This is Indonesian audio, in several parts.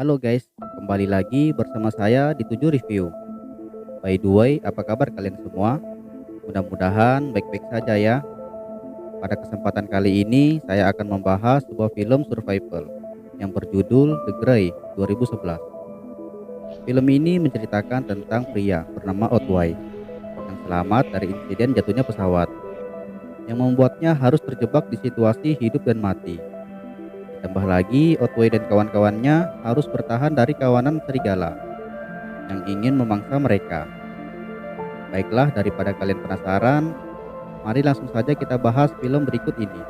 Halo guys, kembali lagi bersama saya di 7 Review. By the way, apa kabar kalian semua? Mudah-mudahan baik-baik saja ya. Pada kesempatan kali ini, saya akan membahas sebuah film survival yang berjudul The Grey 2011. Film ini menceritakan tentang pria bernama Otway yang selamat dari insiden jatuhnya pesawat, yang membuatnya harus terjebak di situasi hidup dan mati. Ditambah lagi, Otway dan kawan-kawannya harus bertahan dari kawanan serigala yang ingin memangsa mereka. Baiklah, daripada kalian penasaran, mari langsung saja kita bahas film berikut ini.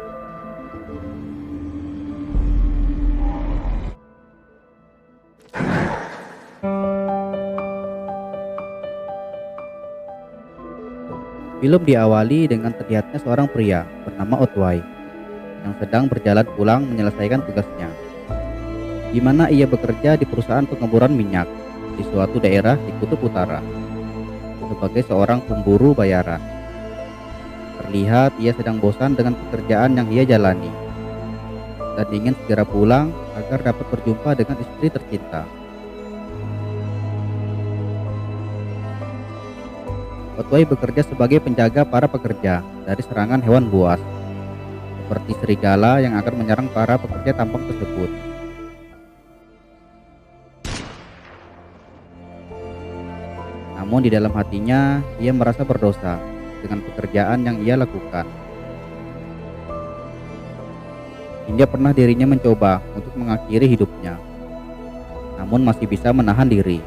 Film diawali dengan terlihatnya seorang pria bernama Otway yang sedang berjalan pulang menyelesaikan tugasnya, di mana ia bekerja di perusahaan pengeboran minyak di suatu daerah di Kutub Utara sebagai seorang pemburu bayaran. Terlihat ia sedang bosan dengan pekerjaan yang ia jalani dan ingin segera pulang agar dapat berjumpa dengan istri tercinta. Otway bekerja sebagai penjaga para pekerja dari serangan hewan buas, seperti serigala yang akan menyerang para pekerja tampang tersebut. Namun di dalam hatinya, ia merasa berdosa dengan pekerjaan yang ia lakukan. Hingga pernah dirinya mencoba untuk mengakhiri hidupnya, namun masih bisa menahan diri.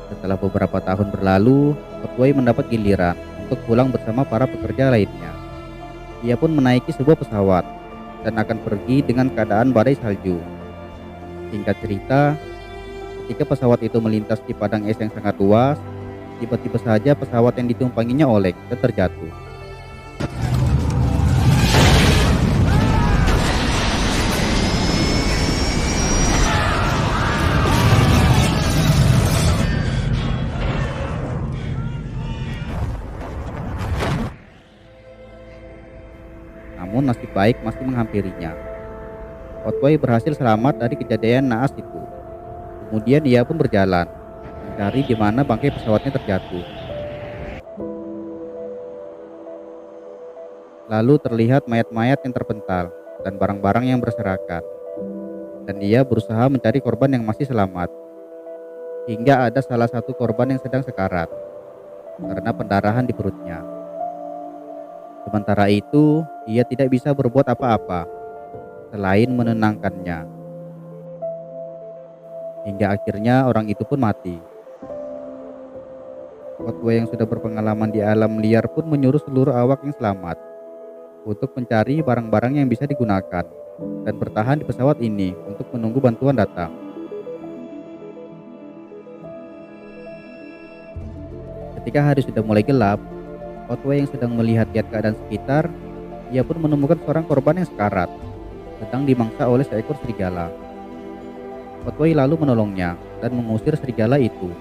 Setelah beberapa tahun berlalu, Otway mendapat giliran untuk pulang bersama para pekerja lainnya. Ia pun menaiki sebuah pesawat dan akan pergi dengan keadaan badai salju. Singkat cerita, ketika pesawat itu melintas di padang es yang sangat luas, tiba-tiba saja pesawat yang ditumpanginya oleng dan terjatuh. Namun nasib baik masih menghampirinya. Otway berhasil selamat dari kejadian naas itu. Kemudian ia pun berjalan mencari di mana bangkai pesawatnya terjatuh. Lalu terlihat mayat-mayat yang terpental dan barang-barang yang berserakan. Dan ia berusaha mencari korban yang masih selamat. Hingga ada salah satu korban yang sedang sekarat karena pendarahan di perutnya. Sementara itu, ia tidak bisa berbuat apa-apa selain menenangkannya. Hingga akhirnya orang itu pun mati. Otway yang sudah berpengalaman di alam liar pun menyuruh seluruh awak yang selamat untuk mencari barang-barang yang bisa digunakan dan bertahan di pesawat ini untuk menunggu bantuan datang. Ketika hari sudah mulai gelap, Otway yang sedang melihat-lihat keadaan sekitar, ia pun menemukan seorang korban yang sekarat, sedang dimangsa oleh seekor serigala. Otway lalu menolongnya dan mengusir serigala itu.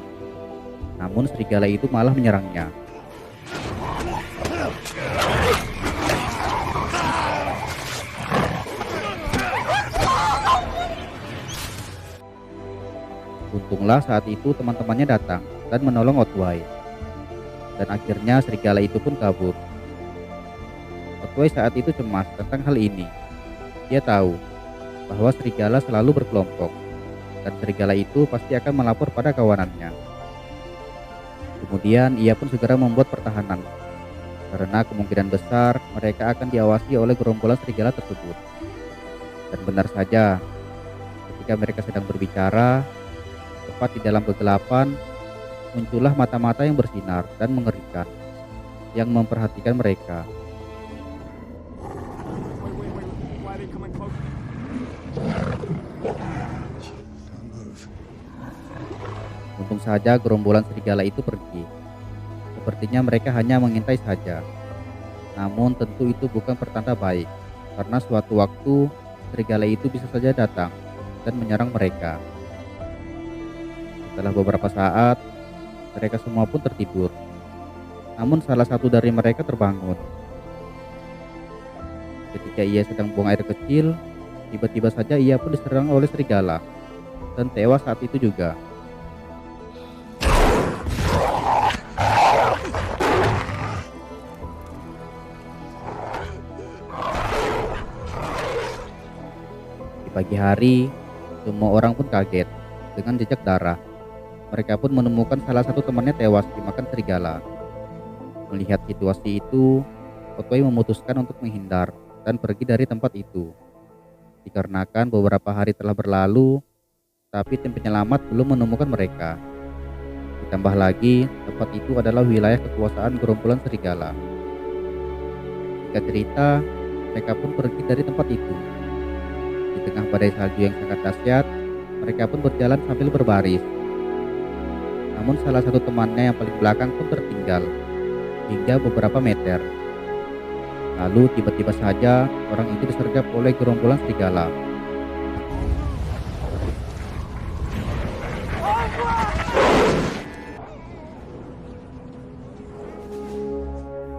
Namun serigala itu malah menyerangnya. Untunglah saat itu teman-temannya datang dan menolong Otway. Dan akhirnya serigala itu pun kabur. Otway saat itu cemas tentang hal ini. Dia tahu bahwa serigala selalu berkelompok dan serigala itu pasti akan melapor pada kawanannya. Kemudian ia pun segera membuat pertahanan karena kemungkinan besar mereka akan diawasi oleh gerombolan serigala tersebut. Dan benar saja, ketika mereka sedang berbicara, tepat di dalam kegelapan, muncullah mata-mata yang bersinar dan mengerikan yang memperhatikan mereka. Untung saja gerombolan serigala itu pergi. Sepertinya mereka hanya mengintai saja. Namun tentu itu bukan pertanda baik, karena suatu waktu serigala itu bisa saja datang dan menyerang mereka. Setelah beberapa saat, mereka semua pun tertidur. Namun salah satu dari mereka terbangun. Ketika ia sedang buang air kecil, Tiba-tiba saja ia pun diserang oleh serigala dan tewas saat itu juga. Di pagi hari, semua orang pun kaget dengan jejak darah. Mereka pun menemukan salah satu temannya tewas dimakan serigala. Melihat situasi itu, Otway memutuskan untuk menghindar dan pergi dari tempat itu. Dikarenakan beberapa hari telah berlalu, tapi tim penyelamat belum menemukan mereka. Ditambah lagi, tempat itu adalah wilayah kekuasaan gerombolan serigala. Singkat cerita, mereka pun pergi dari tempat itu. Di tengah badai salju yang sangat dahsyat, mereka pun berjalan sambil berbaris. Namun salah satu temannya yang paling belakang pun tertinggal hingga beberapa meter. Lalu tiba-tiba saja orang itu disergap oleh gerombolan serigala.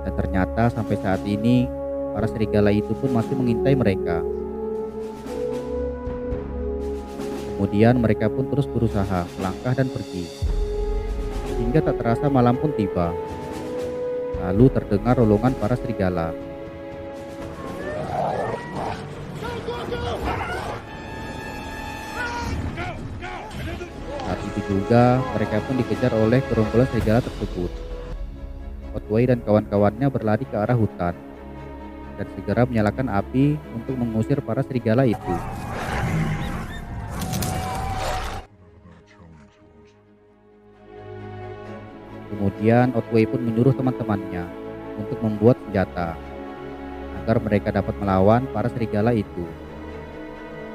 Dan ternyata sampai saat ini para serigala itu pun masih mengintai mereka. Kemudian mereka pun terus berusaha melangkah dan pergi. Hingga tak terasa malam pun tiba. Lalu terdengar rolongan para serigala. Saat itu juga mereka pun dikejar oleh gerombolan serigala tersebut. Otway dan kawan-kawannya berlari ke arah hutan dan segera menyalakan api untuk mengusir para serigala itu. Kemudian Otway pun menyuruh teman-temannya untuk membuat senjata agar mereka dapat melawan para serigala itu.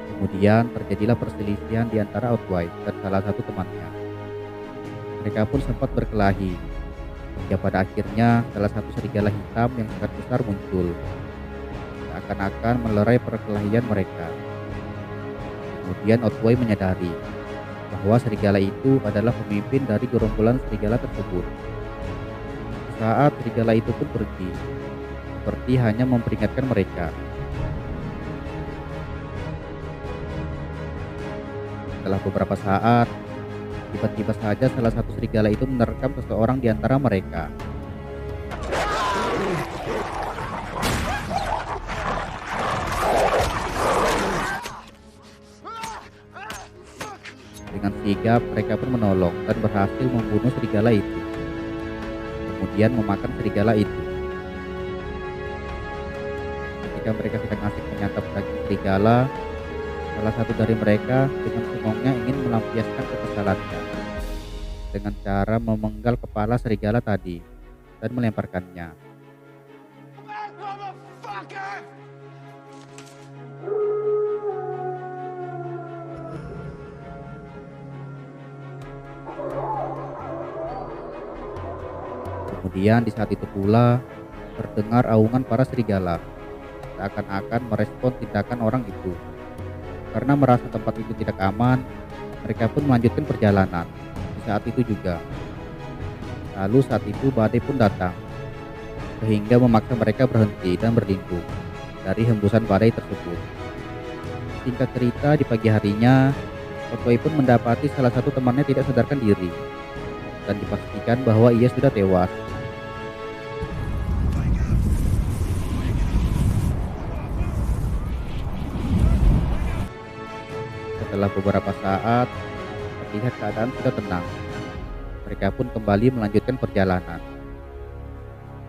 Kemudian terjadilah perselisihan di antara Otway dan salah satu temannya. Mereka pun sempat berkelahi hingga pada akhirnya salah satu serigala hitam yang sangat besar muncul, seakan-akan melerai perkelahian mereka. Kemudian Otway menyadari bahwa serigala itu adalah pemimpin dari gerombolan serigala tersebut. Saat serigala itu pun pergi, seperti hanya memperingatkan mereka. Setelah beberapa saat, tiba-tiba saja salah satu serigala itu menerkam seseorang di antara mereka. Dengan sigap mereka pun menolong dan berhasil membunuh serigala itu. Kemudian memakan serigala itu. Ketika mereka sedang asik menyantap daging serigala, salah satu dari mereka dengan sengongnya ingin melampiaskan kekesalannya dengan cara memenggal kepala serigala tadi dan melemparkannya. Kemudian di saat itu pula terdengar aungan para serigala, seakan-akan merespon tindakan orang itu. Karena merasa tempat itu tidak aman, mereka pun melanjutkan perjalanan di saat itu juga. Lalu saat itu badai pun datang, sehingga memaksa mereka berhenti dan berlindung dari hembusan badai tersebut. Singkat cerita, di pagi harinya, Otway pun mendapati salah satu temannya tidak sadarkan diri dan dipastikan bahwa ia sudah tewas. Setelah beberapa saat, terlihat keadaan sudah tenang. Mereka pun kembali melanjutkan perjalanan.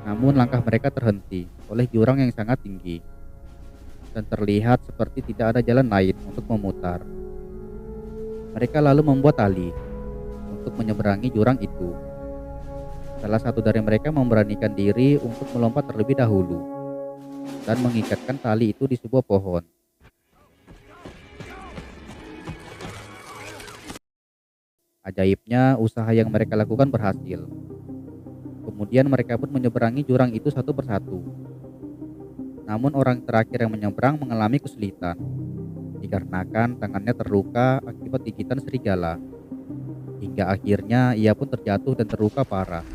Namun langkah mereka terhenti oleh jurang yang sangat tinggi dan terlihat seperti tidak ada jalan lain untuk memutar. Mereka lalu membuat tali untuk menyeberangi jurang itu. Salah satu dari mereka memberanikan diri untuk melompat terlebih dahulu dan mengikatkan tali itu di sebuah pohon. Ajaibnya, usaha yang mereka lakukan berhasil. Kemudian mereka pun menyeberangi jurang itu satu persatu. Namun orang terakhir yang menyeberang mengalami kesulitan, dikarenakan tangannya terluka akibat gigitan serigala. Hingga akhirnya ia pun terjatuh dan terluka parah.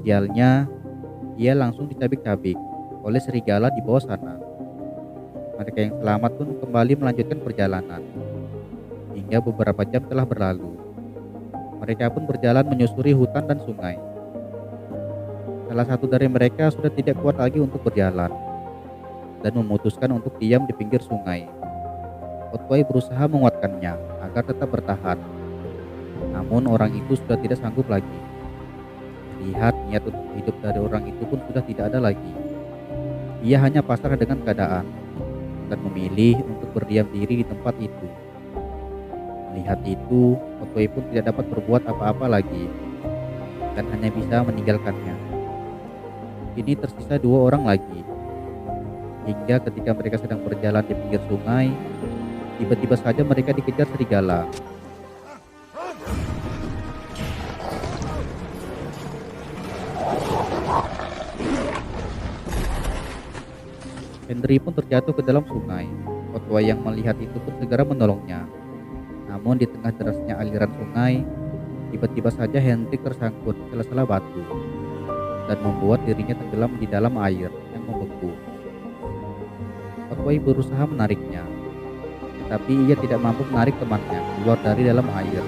Sialnya, ia langsung dicabik-cabik oleh serigala di bawah sana. Mereka yang selamat pun kembali melanjutkan perjalanan. Hingga beberapa jam telah berlalu. Mereka pun berjalan menyusuri hutan dan sungai. Salah satu dari mereka sudah tidak kuat lagi untuk berjalan dan memutuskan untuk diam di pinggir sungai. Otway berusaha menguatkannya agar tetap bertahan. Namun orang itu sudah tidak sanggup lagi. Lihat niat untuk hidup dari orang itu pun sudah tidak ada lagi. Ia hanya pasrah dengan keadaan dan memilih untuk berdiam diri di tempat itu. Melihat itu, Otway pun tidak dapat berbuat apa-apa lagi dan hanya bisa meninggalkannya. Kini tersisa 2 orang lagi. Hingga ketika mereka sedang berjalan di pinggir sungai, tiba-tiba saja mereka dikejar serigala. Henry pun terjatuh ke dalam sungai. Otway yang melihat itu pun segera menolongnya. Namun di tengah derasnya aliran sungai, tiba-tiba saja Henry tersangkut di sela-sela batu dan membuat dirinya tenggelam di dalam air yang membeku. Otway berusaha menariknya, tetapi ia tidak mampu menarik temannya keluar dari dalam air.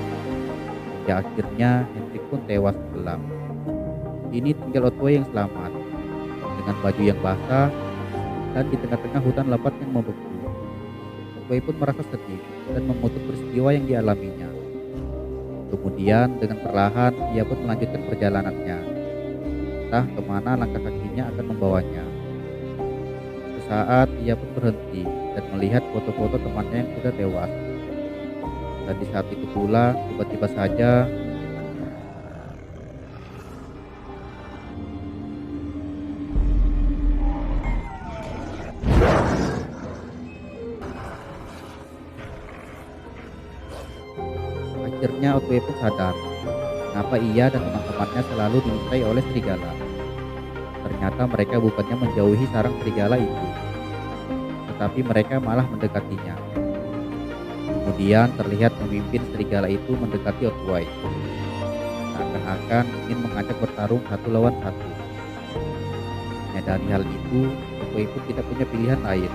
Hingga akhirnya Henry pun tewas tenggelam. Ini tinggal Otway yang selamat dengan baju yang basah dan di tengah-tengah hutan lebat yang membeku. Otway pun merasa sedih dan mengutuk peristiwa yang dialaminya. Kemudian dengan perlahan ia pun melanjutkan perjalanannya. Entah kemana langkah kakinya akan membawanya. Sesaat ia pun berhenti dan melihat foto-foto temannya yang sudah tewas. Dan di saat itu pula tiba-tiba saja akhirnya Otway pun sadar mengapa ia dan teman-temannya selalu diintai oleh serigala. Ternyata mereka bukannya menjauhi sarang serigala itu, tetapi mereka malah mendekatinya. Kemudian terlihat pemimpin serigala itu mendekati Otway, seakan-akan ingin mengajak bertarung 1 lawan 1. Menyadari hal itu, Otway pun tidak punya pilihan lain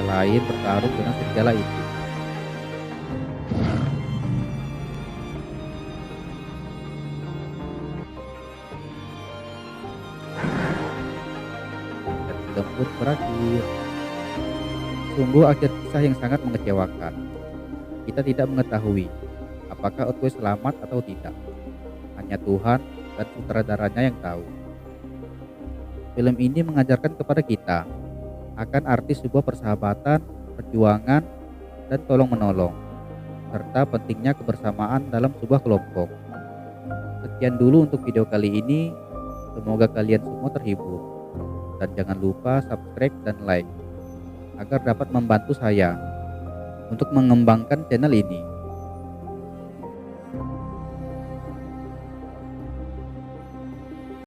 selain bertarung dengan serigala itu. Dan film pun berakhir. Sungguh akhir kisah yang sangat mengecewakan. Kita tidak mengetahui apakah Otway selamat atau tidak. Hanya Tuhan dan sutradaranya yang tahu. Film ini mengajarkan kepada kita akan arti sebuah persahabatan, perjuangan, dan tolong-menolong, serta pentingnya kebersamaan dalam sebuah kelompok. Sekian dulu untuk video kali ini. Semoga kalian semua terhibur. Dan jangan lupa subscribe dan like agar dapat membantu saya untuk mengembangkan channel ini.